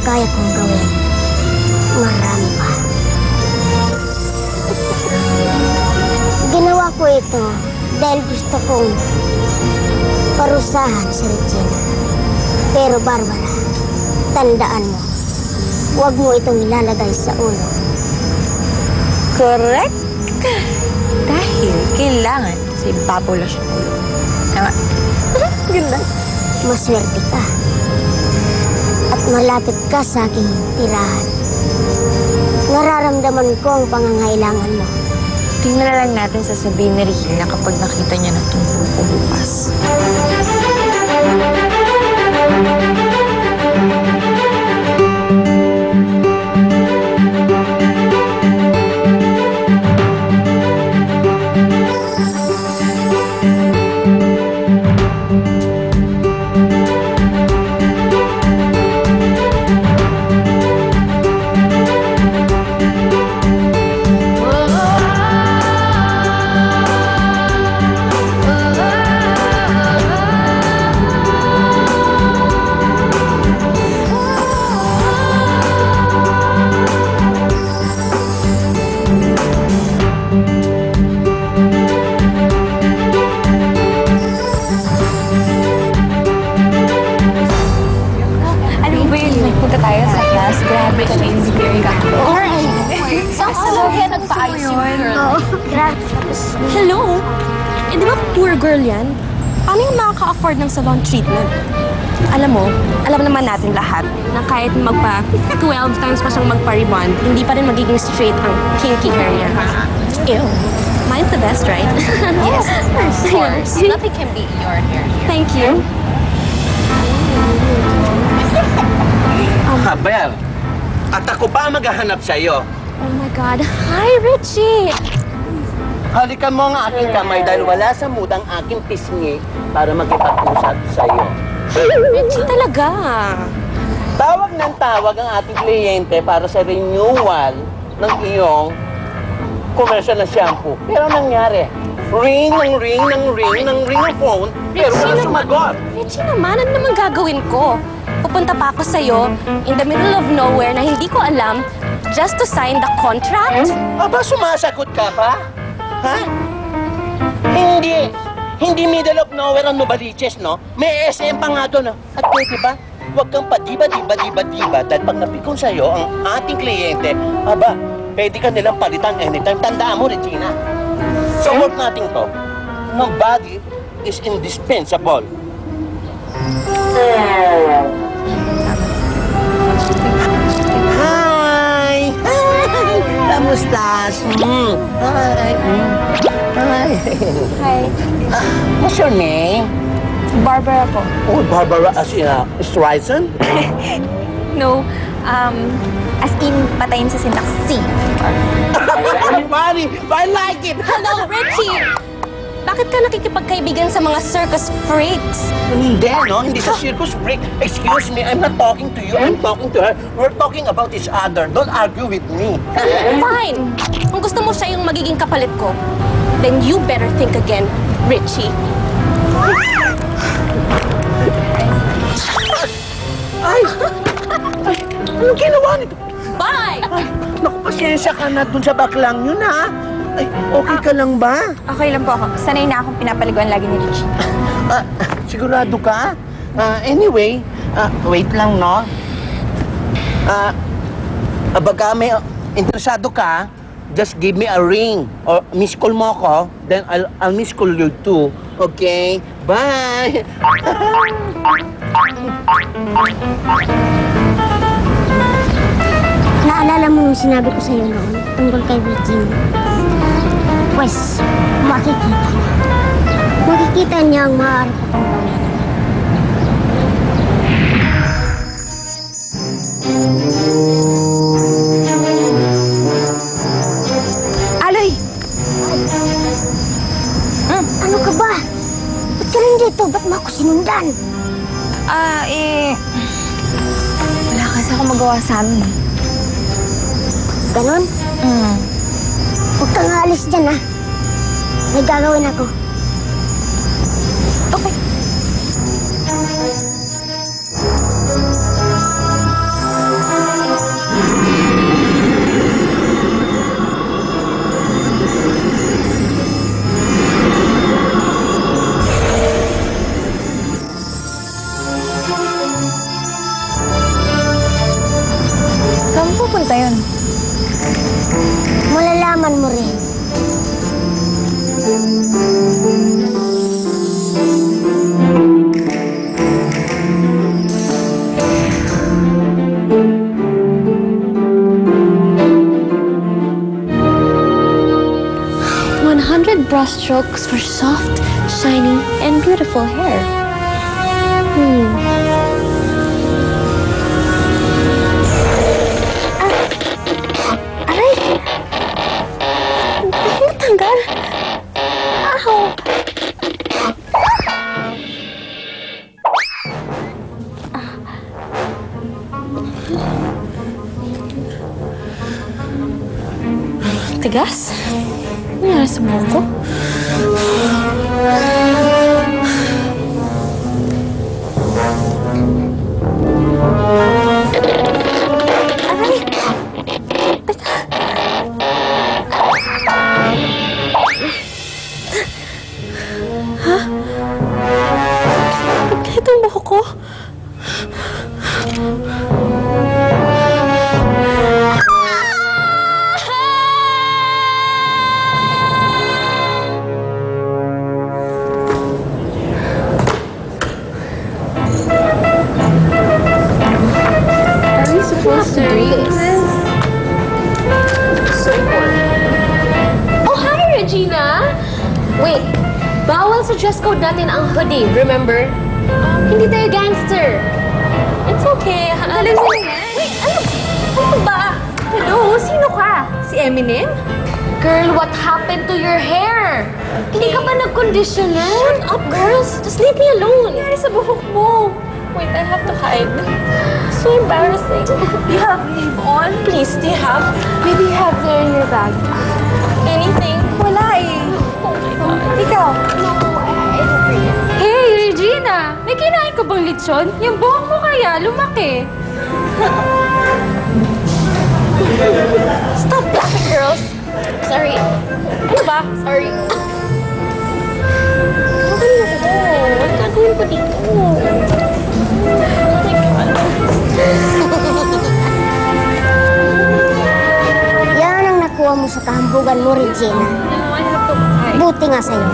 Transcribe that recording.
kaya kong gawin. Marami pa. Ginawa ko ito dahil gusto kong parusahan si Regina. Pero Barbara, tandaan mo, huwag mo itong ilalagay sa ulo. Correct. Dahil kailangan sa ibabaw lang siya ng ulo. Tama. Ganda. Maswerte ka. At malapit ka sa aking tirahan. Nararamdaman ko ang pangangailangan mo. Tingnan na lang natin sasabihin ni Regina kapag nakita niya na tungkol ko bukas. Hello? Eh, di ba poor girl yan? Paano yung makaka-afford ng salon treatment? Alam mo, alam naman natin lahat na kahit magpa 12 times pa siyang magpa-rebond, hindi pa rin magiging straight ang kinky hair niya. Ew. Mine's the best, right? Yes, of course. Nothing can beat your hair here. Thank you. Bel, at ako pa maghahanap sa'yo. Oh my God. Hi, Richie! Halikan mo ang aking kamay dahil wala sa mood ang aking pisngi para makipag-usap sa'yo. Richie talaga. Tawag ng tawag ang ating kliyente para sa renewal ng iyong commercial na shampoo. Pero nangyari, ring ng ring ng ring ng ring ng phone, pero wala sumagot. Richie naman, ano naman gagawin ko? Pupunta pa ako sa'yo in the middle of nowhere na hindi ko alam just to sign the contract? Aba, sumasagot ka pa? Ha? Hindi. Hindi middle of nowhere ang Novaliches, no? May SM pa nga doon, no? At pwede ba? Huwag kang padiba-diba-diba-diba dahil pag napikon sa'yo ang ating kliyente, aba, pwede ka nilang palitan anytime. Tandaan mo, Regina. Sa work natin to, nobody is indispensable. Hi! Hi! Kamusta? Hi! Hi! Hi. What's your name? Barbara po. Oh, Barbara as in Streisand? No, as in patayin sa syntax C. Funny! I like it! Hello, Richie! Bakit ka nakikipagkaibigan sa mga circus freaks? Hindi, no? Hindi sa circus break. Excuse me, I'm not talking to you. I'm talking to her. We're talking about each other. Don't argue with me. Fine! Kung gusto mo siya yung magiging kapalit ko, then you better think again, Richie. Ay! Anong ginawa nito? Bye! Naku, pasensya ka na dun sa baklang yun, ha? Ay, okay ka lang ba? Okay lang po ako. Sanay na akong pinapaliguan lagi ni Richie. Sigurado ka? Anyway, wait lang, no? Baga may interesado ka, just give me a ring or miss call mo ako, then I'll miss call you too. Okay? Bye! Naalala mo yung sinabi ko sa'yo noon tungkol kay Regina? Pues, makikita niya. Makikita niya ang maaari ko pang gawin. Aloy! Ano ka ba? Ba't ka nandito? Ba't mo ako sinundan? Wala kasi ako magawa sa amin. Ganon? Huwag kang aalis dyan, ha? May gagawin ako. Okay. Saan pupunta yun? Malalaman mo rin. Brush strokes for soft, shiny, and beautiful hair. Aray! Tanggal! Aho! Tigas? Ano nangyari sa buhok ko? Aray! Teka! Ha? Ba't ganito ang buhok ko? Oh, hi, Regina! Wait, bawal sa dress code natin ang hoodie, remember? Hindi tayo gangster. It's okay. Wait, ano ba? Hello, sino ka? Si Eminem? Girl, what happened to your hair? Hindi ka ba nag-conditioner? Shut up, girls. Just leave me alone. Ano nangyari sa buhok mo? Wait, I have to hide. So embarrassing. You have leave on? Please, do you have? Maybe you have there in your bag. Anything? Wala eh. Oh my God. Ikaw? No, I don't agree. Hey, Regina! May kinain ka bang lechon? Yung buhok mo kaya, lumaki. Stop laughing, girls. Sorry. Ano ba? Sorry. Okay na ako. Ano gagawin ko dito? Yan ang nakuha mo sa kahambugan mo, Regina. Buti nga sa'yo.